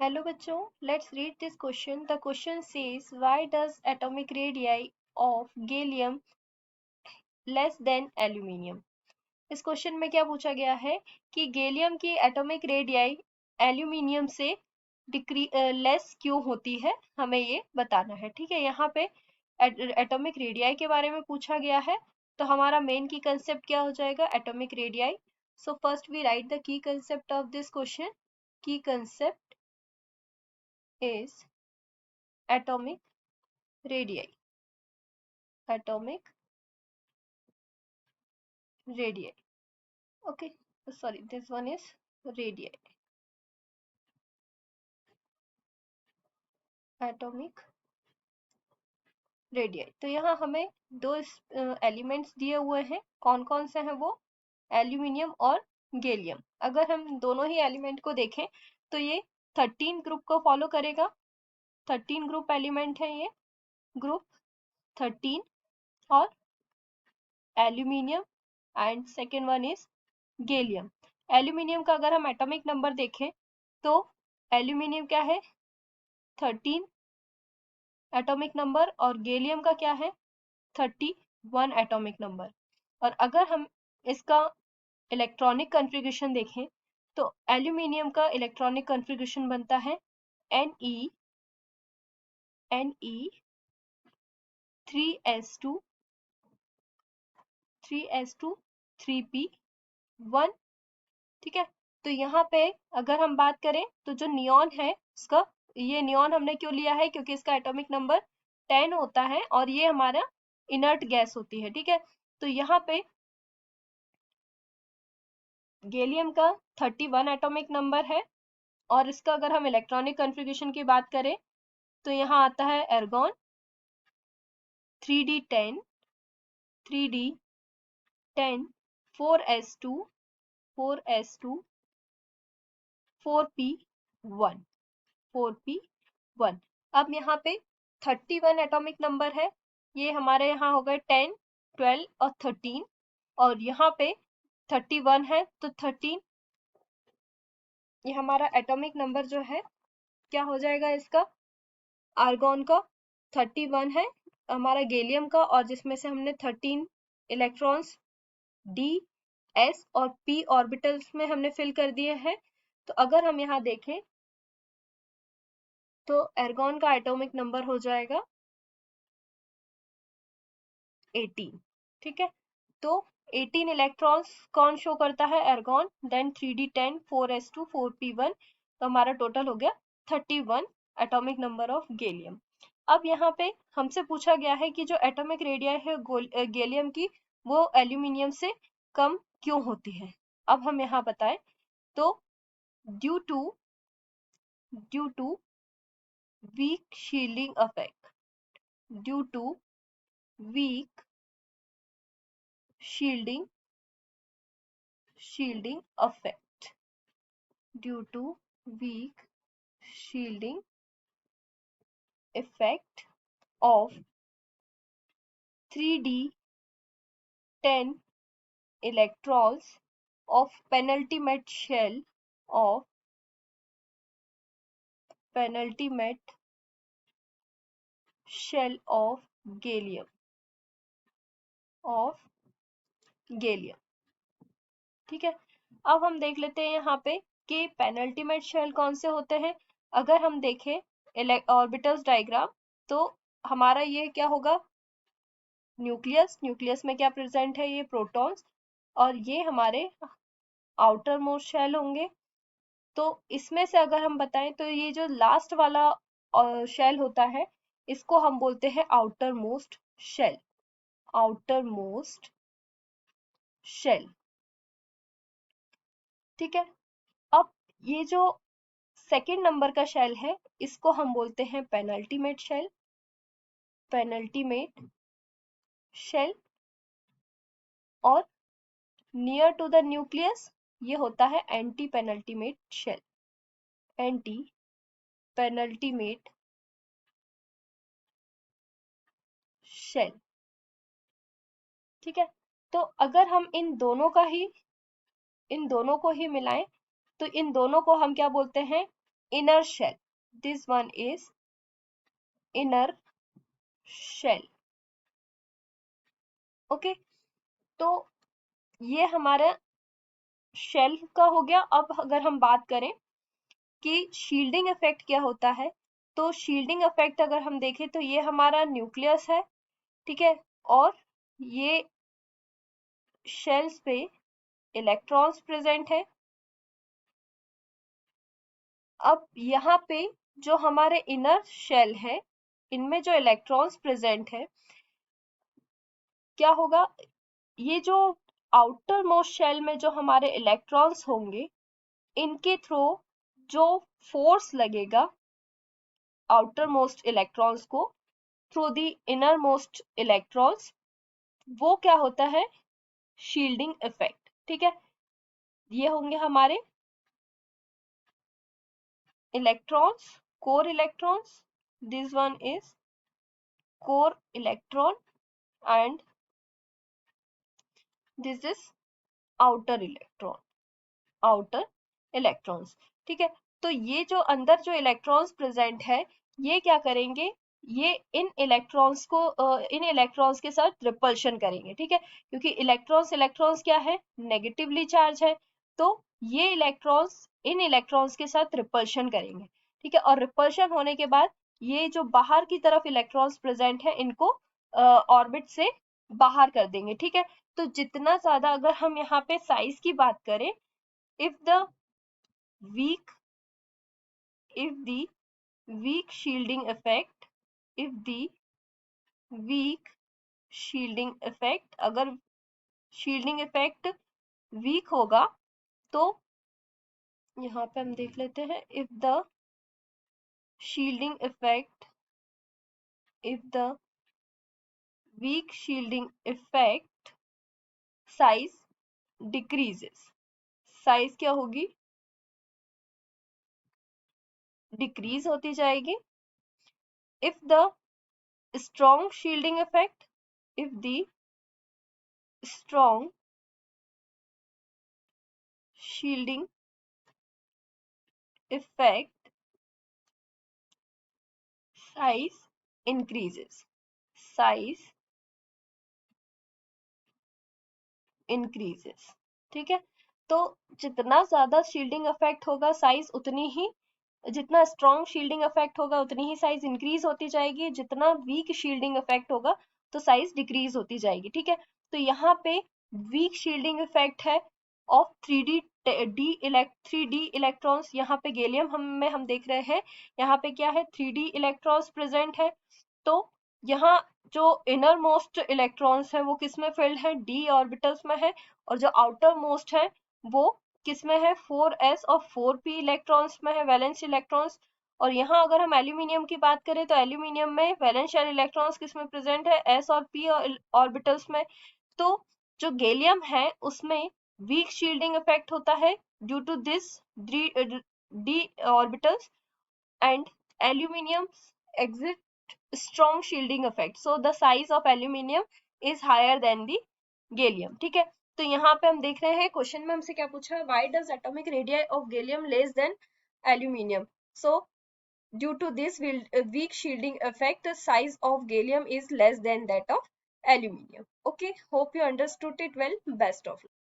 Hello बच्चों, let's read this question. The question says, why does atomic radii of gallium less than aluminium? इस question में क्या पूछा गया है कि गैलियम की एटॉमिक रेडियाई एल्यूमिनियम से लेस क्यों होती है, हमें ये बताना है। ठीक है, यहाँ पे एटॉमिक रेडियाई के बारे में पूछा गया है, तो हमारा मेन की कंसेप्ट क्या हो जाएगा, atomic radii. So first we write the key concept of this question. Key concept is atomic radii. Atomic radii. Okay, sorry, this one is radii. Atomic radii. तो यहाँ हमें दो एलिमेंट्स दिए हुए हैं, कौन कौन से हैं वो, एल्यूमिनियम और गैलियम। अगर हम दोनों ही एलिमेंट को देखें तो ये 13 ग्रुप को फॉलो करेगा। 13 ग्रुप एलिमेंट है ये, ग्रुप 13 और aluminium and second one is gallium. Aluminium का अगर हम एटॉमिक नंबर देखें तो एल्यूमिनियम क्या है, 13 एटॉमिक नंबर, और गैलियम का क्या है, 31 एटॉमिक नंबर। और अगर हम इसका इलेक्ट्रॉनिक कॉन्फ़िगरेशन देखें तो एल्यूमिनियम का इलेक्ट्रॉनिक कॉन्फ़िगरेशन बनता है Ne 3s2 3p1। ठीक है, तो यहाँ पे अगर हम बात करें तो जो नियॉन है इसका, ये नियॉन हमने क्यों लिया है, क्योंकि इसका एटॉमिक नंबर 10 होता है और ये हमारा इनर्ट गैस होती है। ठीक है, तो यहाँ पे गैलियम का 31 एटॉमिक नंबर है, और इसका अगर हम इलेक्ट्रॉनिक कॉन्फ़िगरेशन की बात करें तो यहाँ आता है एर्गॉन 3d10 3d10 4s2 4s2 4p1 4p1। अब यहाँ पे 31 एटॉमिक नंबर है, ये हमारे यहाँ हो गए 10 12 और 13, और यहाँ पे 31 है तो 13, ये हमारा एटॉमिक नंबर जो है क्या हो जाएगा इसका, आर्गॉन का 31 है, हमारा गैलियम का, और जिसमें से हमने 13 इलेक्ट्रॉन्स डी एस और पी ऑर्बिटल्स में हमने फिल कर दिए हैं। तो अगर हम यहाँ देखें तो एर्गॉन का एटॉमिक नंबर हो जाएगा 18। ठीक है, तो 18 इलेक्ट्रॉन्स कौन शो करता है, एर्गॉन, देन 3d10 4s2 4p1, तो हमारा टोटल हो गया 31 एटॉमिक नंबर ऑफ गैलियम। अब यहाँ पे हमसे पूछा गया है कि जो एटॉमिक रेडियस है गैलियम की, वो एल्यूमिनियम से कम क्यों होती है। अब हम यहाँ बताएं तो due to weak shielding effect, due to weak shielding effect, due to weak shielding effect of 3d10 electrons of penultimate shell of gallium of gallium। ठीक है, अब हम देख लेते हैं यहाँ पे कि पेनल्टीमेट शेल कौन से होते हैं। अगर हम देखें ऑर्बिटल्स डायग्राम तो हमारा ये क्या होगा, न्यूक्लियस में क्या प्रेजेंट है, ये प्रोटॉन्स, और ये हमारे आउटर मोस्ट शेल होंगे। तो इसमें से अगर हम बताएं तो ये जो लास्ट वाला शेल होता है, इसको हम बोलते हैं outermost shell, outermost shell. ठीक है, अब ये जो सेकेंड नंबर का शेल है, इसको हम बोलते हैं पेनल्टीमेट शेल, पेनल्टीमेट शेल। और नियर टू द न्यूक्लियस ये होता है anti penultimate shell, anti penultimate shell. ठीक है, तो अगर हम इन दोनों को ही मिलाएं तो इन दोनों को हम क्या बोलते हैं, inner shell. This one is inner shell. Okay, तो ये हमारा शेल का हो गया। अब अगर हम बात करें कि शील्डिंग इफेक्ट क्या होता है, तो शील्डिंग इफेक्ट अगर हम देखें तो ये हमारा न्यूक्लियस है, ठीक है, और ये शेल्स पे इलेक्ट्रॉन्स प्रेजेंट है। अब यहाँ पे जो हमारे इनर शेल है, इनमें जो इलेक्ट्रॉन्स प्रेजेंट है, क्या होगा, ये जो आउटर मोस्ट शेल में जो हमारे इलेक्ट्रॉन्स होंगे, इनके थ्रू जो फोर्स लगेगा आउटर मोस्ट इलेक्ट्रॉन्स को through the inner most electrons, वो क्या होता है, शील्डिंग इफेक्ट। ठीक है, ये होंगे हमारे electrons, core electrons, this one is core electron and this is outer electron, outer electrons. ठीक है, तो ये जो अंदर जो इलेक्ट्रॉन्स प्रेजेंट है, ये क्या करेंगे, ये इन इलेक्ट्रॉन्स को इन इलेक्ट्रॉन्स के साथ रिपल्शन करेंगे। ठीक है, क्योंकि इलेक्ट्रॉन्स इलेक्ट्रॉन्स क्या है, नेगेटिवली चार्ज है, तो ये इलेक्ट्रॉन्स इन इलेक्ट्रॉन्स के साथ रिपल्शन करेंगे। ठीक है, और रिपल्शन होने के बाद ये जो बाहर की तरफ इलेक्ट्रॉन्स प्रेजेंट है, इनको ऑर्बिट से बाहर कर देंगे। ठीक है, तो जितना ज्यादा, अगर हम यहाँ पे साइज की बात करें, if the weak if the weak shielding effect if the weak shielding effect अगर shielding effect weak होगा, तो यहाँ पे हम देख लेते हैं, if the shielding effect if the weak shielding effect size decreases, size क्या होगी, डिक्रीज होती जाएगी। if the strong shielding effect if the strong shielding effect size increases, size increases। ठीक है, तो जितना ज्यादा शील्डिंग इफेक्ट होगा, साइज उतनी ही, जितना स्ट्रॉन्ग शील्डिंग इफेक्ट होगा उतनी ही साइज इंक्रीज होती जाएगी, जितना वीक शील्डिंग इफेक्ट होगा तो साइज डिक्रीज होती जाएगी। ठीक है, तो यहाँ पे वीक शील्डिंग इफेक्ट है ऑफ 3D इलेक्ट्रॉन्स। यहाँ पे गैलियम हम देख रहे हैं, यहाँ पे क्या है, 3D इलेक्ट्रॉन्स प्रेजेंट है। तो यहाँ जो इनर मोस्ट इलेक्ट्रॉन्स है वो किस में फिल्ड है, डी ऑर्बिटल्स में है, और जो आउटर मोस्ट है वो किस में है, 4s और 4p इलेक्ट्रॉन्स में है, वैलेंस इलेक्ट्रॉन्स। और यहाँ अगर हम एल्यूमिनियम की बात करें तो एल्यूमिनियम में वैलेंस शेल इलेक्ट्रॉन्स किस में प्रेजेंट है, s और p ऑर्बिटल्स में। तो जो गैलियम है उसमें वीक शील्डिंग इफेक्ट होता है due to this d orbitals, and aluminium exit strong shielding effect, so the size of aluminium is higher than the gallium। ठीक है, तो यहाँ पे हम देख रहे हैं क्वेश्चन में हमसे क्या पूछा है, why does atomic radii of gallium less than aluminium, so due to this weak shielding effect the size of gallium is less than that of aluminium। Okay, hope you understood it well, best of luck।